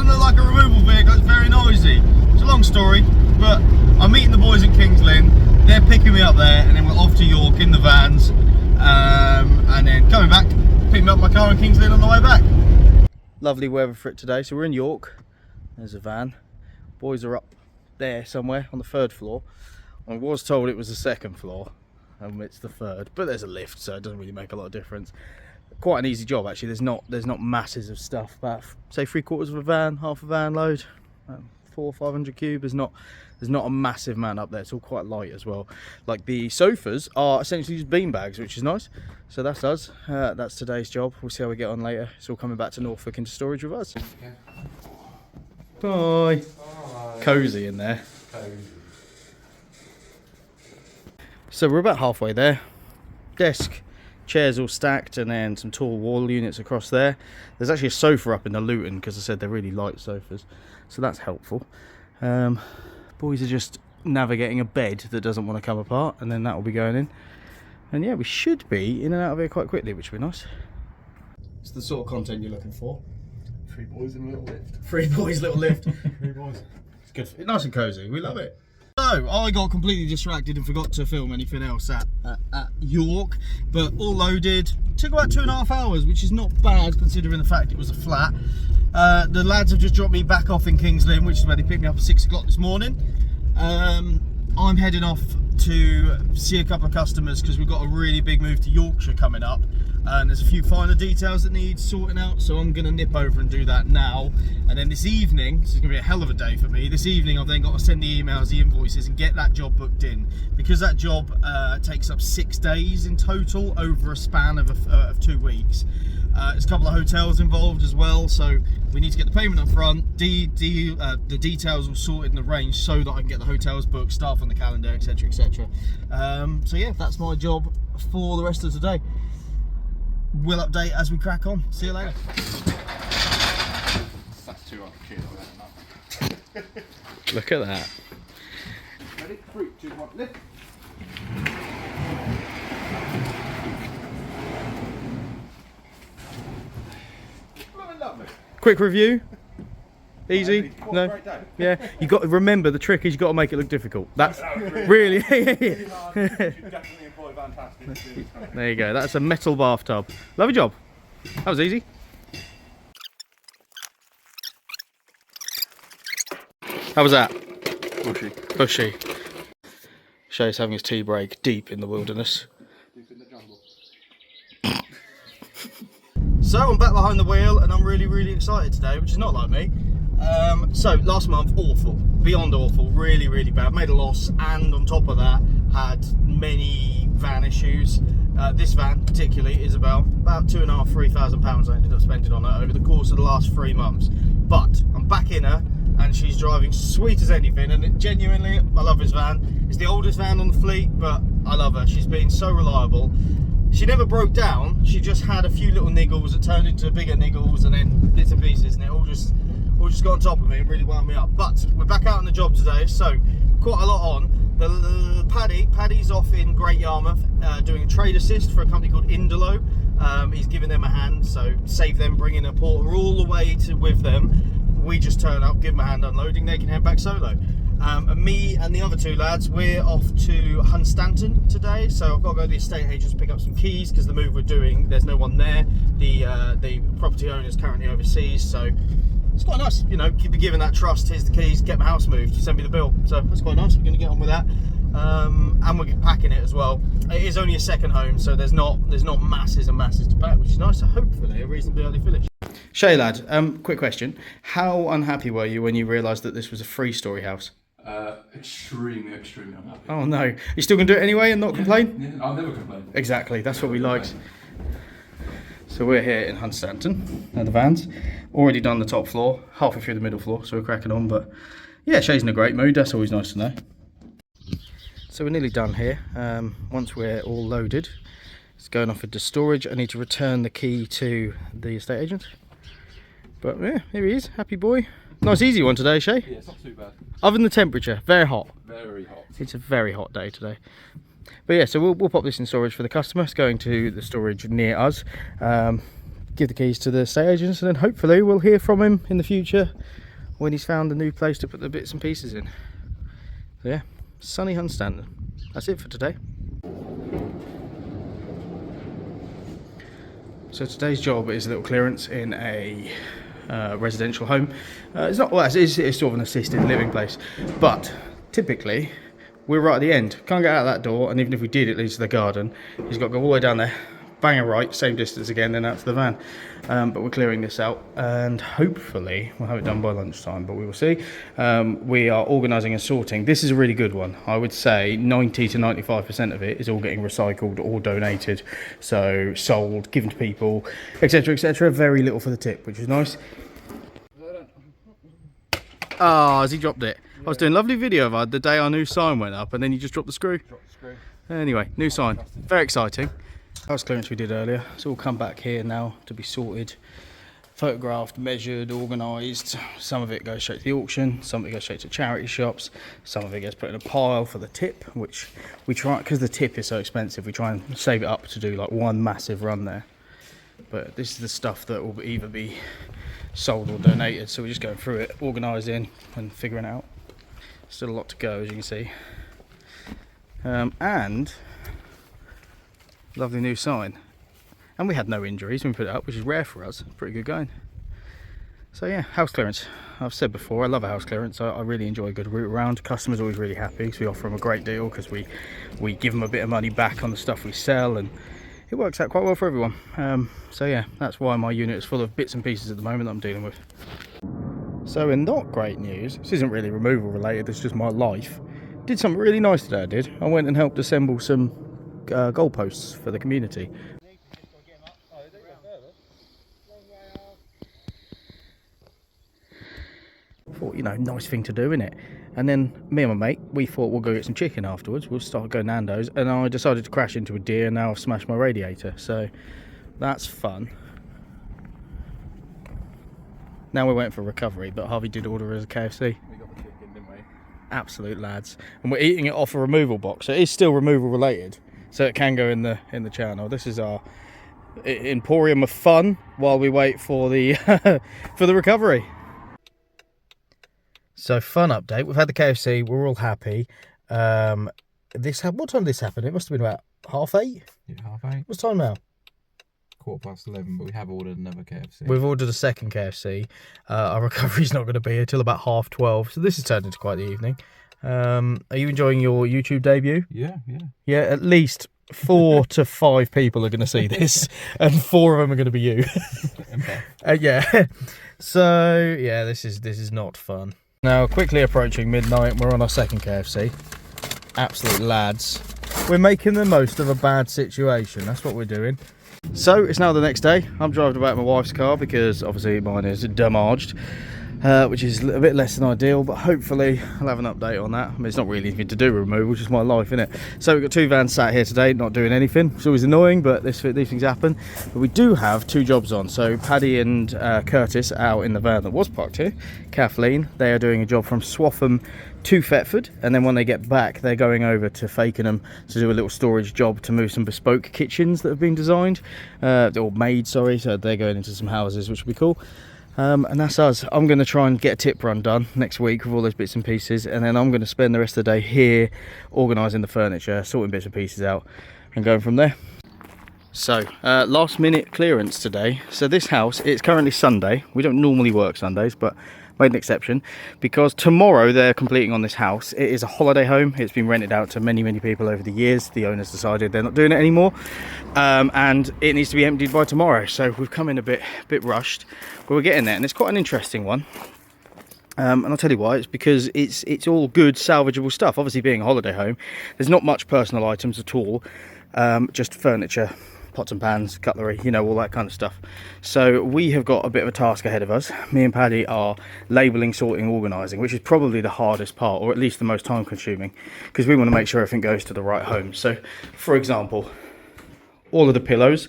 doesn't look like a removal vehicle, it's very noisy. It's a long story, but I'm meeting the boys at Kings Lynn, they're picking me up there, and then we're off to York in the vans, and then coming back, picking up my car in Kings Lynn on the way back. Lovely weather for it today, so we're in York. There's a van. Boys are up there somewhere on the 3rd floor. I was told it was the 2nd floor, it's the 3rd, but there's a lift, so it doesn't really make a lot of difference. Quite an easy job actually. There's not masses of stuff, about say 3/4 of a van, half a van load, 400 or 500 cube. There's not a massive amount up there. It's all quite light as well. Like the sofas are essentially just bean bags, which is nice. So that's us. That's today's job. We'll see how we get on later. It's all coming back to Norfolk into storage with us. Okay. Bye. Cozy in there. Cozy. So we're about halfway there. Desk, chairs all stacked, and then some tall wall units across there. There's actually a sofa up in the Luton because I said they're really light sofas, so that's helpful. Boys are just navigating a bed that doesn't want to come apart, and then that will be going in. And yeah, we should be in and out of here quite quickly, which will be nice. It's the sort of content you're looking for. 3 boys in a little lift. 3 boys, little lift. 3 boys. It's good. It's nice and cozy. We love it. So, I got completely distracted and forgot to film anything else at York, but all loaded. Took about 2.5 hours, which is not bad considering the fact it was a flat. The lads have just dropped me back off in Kings Lynn, which is where they picked me up at 6 o'clock this morning. I'm heading off to see a couple of customers because we've got a really big move to Yorkshire coming up, and there's a few finer details that need sorting out, so I'm going to nip over and do that now. And then this evening, this is going to be a hell of a day for me, this evening I've then got to send the emails, the invoices, and get that job booked in, because that job takes up 6 days in total over a span of 2 weeks. There's a couple of hotels involved as well, so we need to get the payment up front, the details all sorted and arranged so that I can get the hotels booked, staff on the calendar, etc, etc. So yeah, that's my job for the rest of today. We'll update as we crack on. See you later. That's 200 kilo. Look at that. Ready? 3, 2, 1, lift. Lovely. Quick review. Easy. What No. a great day. Yeah. You got to remember the trick is you got to make it look difficult. That's really. You should definitely employ Vantastic. There you go. That's a metal bathtub. Lovely job. That was easy. How was that? Bushy. Bushy. Shay's having his tea break deep in the wilderness. Deep in the jungle. So I'm back behind the wheel and I'm really excited today, which is not like me. So last month, awful, beyond awful, really bad. Made a loss, and on top of that, had many van issues. This van particularly is about £2,500–3,000 I ended up spending on it over the course of the last 3 months. But I'm back in her, and she's driving sweet as anything, and genuinely, I love this van. It's the oldest van on the fleet, but I love her. She's been so reliable. She never broke down, she just had a few little niggles that turned into bigger niggles and then bits and pieces, and it all just got on top of me and really wound me up. But we're back out on the job today, so quite a lot on. Paddy's off in Great Yarmouth doing a trade assist for a company called Indolo. He's giving them a hand, so save them bringing a porter all the way with them. We just turn up, give them a hand unloading, they can head back solo. And me and the other 2 lads, we're off to Hunstanton today, so I've got to go to the estate agents to pick up some keys because the move we're doing, there's no one there. The property owner is currently overseas, so it's quite nice, you know, be given that trust. Here's the keys, get my house moved, send me the bill. So that's quite nice. We're going to get on with that, and we're packing it as well. It is only a second home, so there's not masses and masses to pack, which is nice. So hopefully a reasonably early finish. Shay lad, quick question: how unhappy were you when you realised that this was a 3-storey house? Extremely unhappy. Oh no! You still gonna do it anyway and not complain? Yeah, I'll never complain. Exactly, that's what we liked. So we're here in Hunstanton at the vans. Already done the top floor, halfway through the middle floor, so we're cracking on. But yeah, Shay's in a great mood. That's always nice to know. So we're nearly done here. Once we're all loaded, it's going off into storage. I need to return the key to the estate agent. But yeah, here he is, happy boy. Nice easy one today, Shay. Yeah, it's not too bad. Other than the temperature, very hot. Very hot. It's a very hot day today. But yeah, so we'll pop this in storage for the customer. It's going to the storage near us. give the keys to the estate agents, and then hopefully we'll hear from him in the future when he's found a new place to put the bits and pieces in. So yeah, sunny Hunstanton. That's it for today. So today's job is a little clearance in a residential home. It's not, well, it's sort of an assisted living place, but typically we're right at the end. Can't get out of that door, and even if we did, it leads to the garden. He's got to go all the way down there, bang a right, same distance again, then out to the van. But we're clearing this out, and hopefully we'll have it done by lunchtime, but we will see. We are organising and sorting. This is a really good one. I would say 90 to 95% of it is all getting recycled or donated, so sold, given to people, etc, etc. Very little for the tip, which is nice. Ah, has he dropped it? I was doing a lovely video of the day our new sign went up, and then you just dropped the screw. Anyway, new sign. Very exciting. House clearance we did earlier. It's all come back here now to be sorted, photographed, measured, organised. Some of it goes straight to the auction, some of it goes straight to charity shops, some of it gets put in a pile for the tip, which we try, because the tip is so expensive, we try and save it up to do like one massive run there. But this is the stuff that will either be sold or donated, so we're just going through it, organising and figuring it out. Still a lot to go, as you can see. And lovely new sign, and we had no injuries when we put it up, which is rare for us. Pretty good going. So yeah, house clearance. I've said before, I love a house clearance. I really enjoy a good route around. Customers are always really happy because we offer them a great deal, because we give them a bit of money back on the stuff we sell, and it works out quite well for everyone. So yeah, that's why my unit is full of bits and pieces at the moment that I'm dealing with. So in not great news, this isn't really removal related, it's just my life. Did something really nice today, I did. I went and helped assemble some goalposts for the community. Thought, you know, nice thing to do, innit? And then me and my mate, we thought we'll go get some chicken afterwards. We'll start going Nando's, and I decided to crash into a deer, and now I've smashed my radiator. So that's fun. Now we're waiting for recovery, but Harvey did order as a KFC. We got the chicken, didn't we? Absolute lads. And we're eating it off a removal box, so it is still removal related. So it can go in the channel. This is our emporium of fun while we wait for the for the recovery. So fun update. We've had the KFC. We're all happy. What time did this happen? It must have been about 8:30. Yeah, 8:30. What's time now? 11:15. But we have ordered another KFC. We've ordered a second KFC. Our recovery's not going to be here till about 12:30. So this has turned into quite the evening. Are you enjoying your YouTube debut? Yeah. Yeah, at least 4 to 5 people are going to see this, and 4 of them are going to be you. Yeah. So yeah, this is not fun. Now quickly approaching midnight, we're on our second KFC. Absolute lads. We're making the most of a bad situation. That's what we're doing. So it's now the next day. I'm driving about my wife's car because obviously mine is damaged. Which is a bit less than ideal, but hopefully I'll have an update on that. I mean, it's not really anything to do with removal, it's just my life, innit? So we've got 2 vans sat here today, not doing anything. It's always annoying, but these things happen. But we do have 2 jobs on. So Paddy and Curtis out in the van that was parked here. Kathleen, they are doing a job from Swaffham to Thetford, and then when they get back, they're going over to Fakenham to do a little storage job to move some bespoke kitchens that have been designed, or made, sorry. So they're going into some houses, which will be cool. And that's us. I'm going to try and get a tip run done next week with all those bits and pieces, and then I'm going to spend the rest of the day here organising the furniture, sorting bits and pieces out, and going from there. So last minute clearance today. So this house, it's currently Sunday. We don't normally work Sundays, but made an exception because tomorrow they're completing on this house. It is a holiday home. It's been rented out to many people over the years. The owners decided they're not doing it anymore, and it needs to be emptied by tomorrow. So we've come in a bit rushed, but we're getting there, and it's quite an interesting one. And I'll tell you why. It's because it's all good salvageable stuff. Obviously, being a holiday home, there's not much personal items at all, just furniture, pots and pans, cutlery, you know, all that kind of stuff. So we have got a bit of a task ahead of us. Me and Paddy are labelling, sorting, organising, which is probably the hardest part, or at least the most time consuming, because we want to make sure everything goes to the right home. So for example, all of the pillows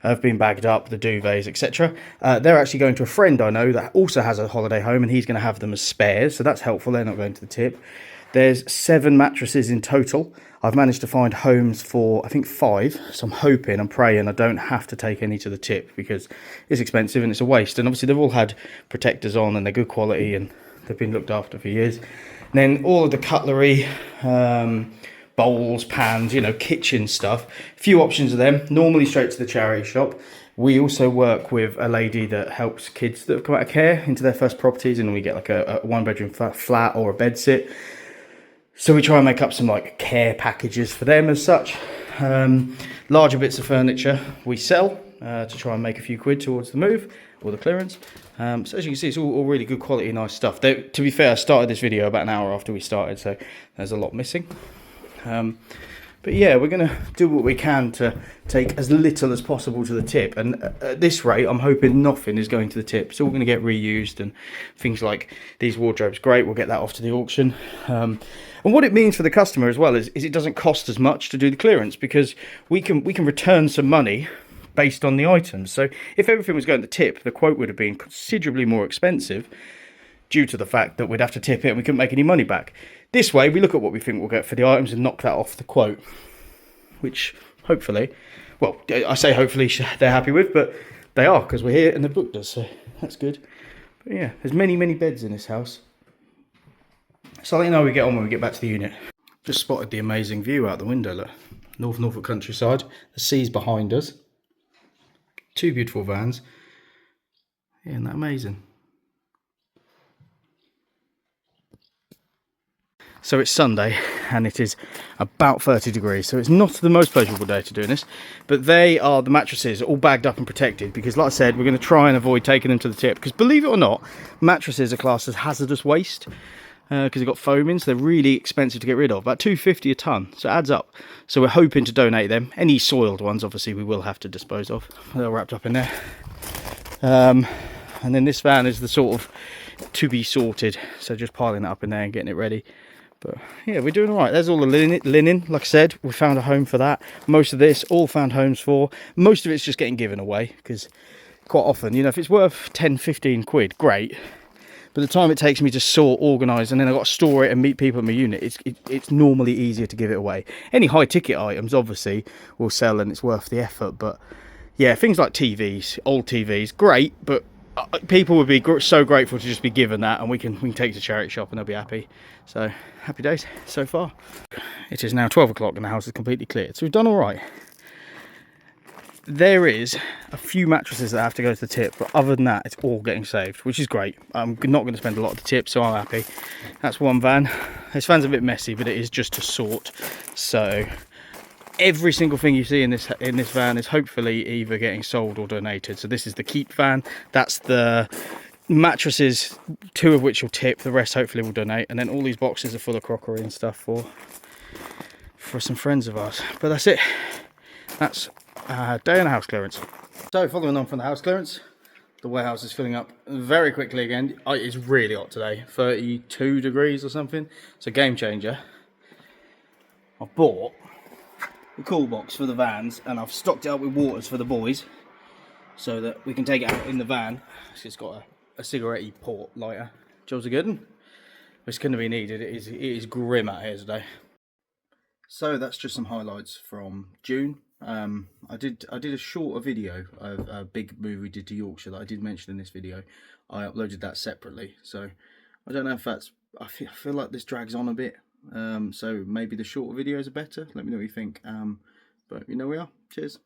have been bagged up, the duvets, etc. They're actually going to a friend I know that also has a holiday home, and he's going to have them as spares, so that's helpful. They're not going to the tip. There's 7 mattresses in total. I've managed to find homes for, I think, 5. So I'm praying I don't have to take any to the tip, because it's expensive and it's a waste. And obviously they've all had protectors on and they're good quality and they've been looked after for years. And then all of the cutlery, bowls, pans, you know, kitchen stuff. A few options of them, normally straight to the charity shop. We also work with a lady that helps kids that have come out of care into their first properties, and we get like a 1-bedroom flat or a bed sit. So we try and make up some like care packages for them as such. Larger bits of furniture we sell to try and make a few quid towards the move or the clearance. So as you can see, it's all really good quality, nice stuff. To be fair, I started this video about an hour after we started, so there's a lot missing. But yeah, we're going to do what we can to take as little as possible to the tip. And at this rate, I'm hoping nothing is going to the tip. It's all going to get reused, and things like these wardrobes, great, we'll get that off to the auction. And what it means for the customer as well is it doesn't cost as much to do the clearance, because we can return some money based on the items. So if everything was going to the tip, the quote would have been considerably more expensive due to the fact that we'd have to tip it and we couldn't make any money back. This way, we look at what we think we'll get for the items and knock that off the quote, which hopefully, well, I say hopefully they're happy with, but they are, because we're here and they've booked us, so that's good. But yeah, there's many beds in this house. So I'll let you know how we get on when we get back to the unit. Just spotted the amazing view out the window, look. Norfolk countryside, the sea's behind us. 2 beautiful vans. Yeah, isn't that amazing? So it's Sunday and it is about 30 degrees, so it's not the most pleasurable day to do this, but the mattresses are all bagged up and protected, because like I said, we're going to try and avoid taking them to the tip, because believe it or not, mattresses are classed as hazardous waste because they've got foam in, so they're really expensive to get rid of, about $2.50 a tonne, so it adds up. So we're hoping to donate them. Any soiled ones obviously we will have to dispose of. They're wrapped up in there. And then this van is the sort of to be sorted, so just piling it up in there and getting it ready. But yeah, we're doing all right. There's all the linen. Like I said, we found a home for that. Most of this, all found homes for. Most of it's just getting given away, because quite often, you know, if it's worth 10, 15 quid, great. But the time it takes me to sort, organise, and then I've got to store it and meet people in my unit, it's normally easier to give it away. Any high ticket items, obviously, will sell and it's worth the effort. But yeah, things like TVs, old TVs, great, but people would be so grateful to just be given that, and we can take it to charity shop and they'll be happy. So happy days so far. It is now 12 o'clock and the house is completely cleared, so we've done all right. There is a few mattresses that have to go to the tip, but other than that, it's all getting saved, which is great. I'm not going to spend a lot of the tip, so I'm happy. That's one van. This van's a bit messy, but it is just to sort. So every single thing you see in this van is hopefully either getting sold or donated. So this is the keep van. That's the mattresses, 2 of which will tip. The rest hopefully will donate. And then all these boxes are full of crockery and stuff for some friends of ours. But that's it. That's day on the house clearance. So following on from the house clearance, the warehouse is filling up very quickly again. It's really hot today, 32 degrees or something. It's a game changer. I've bought the cool box for the vans, and I've stocked it up with waters for the boys so that we can take it out in the van. It's got a cigarette port lighter. Jobs are good. It's going to be needed. It is grim out here today. So that's just some highlights from June. I did a shorter video of a big move we did to Yorkshire that I did mention in this video. I uploaded that separately, so I don't know if that's, I feel like this drags on a bit, so maybe the shorter videos are better. Let me know what you think, but you know we are. Cheers.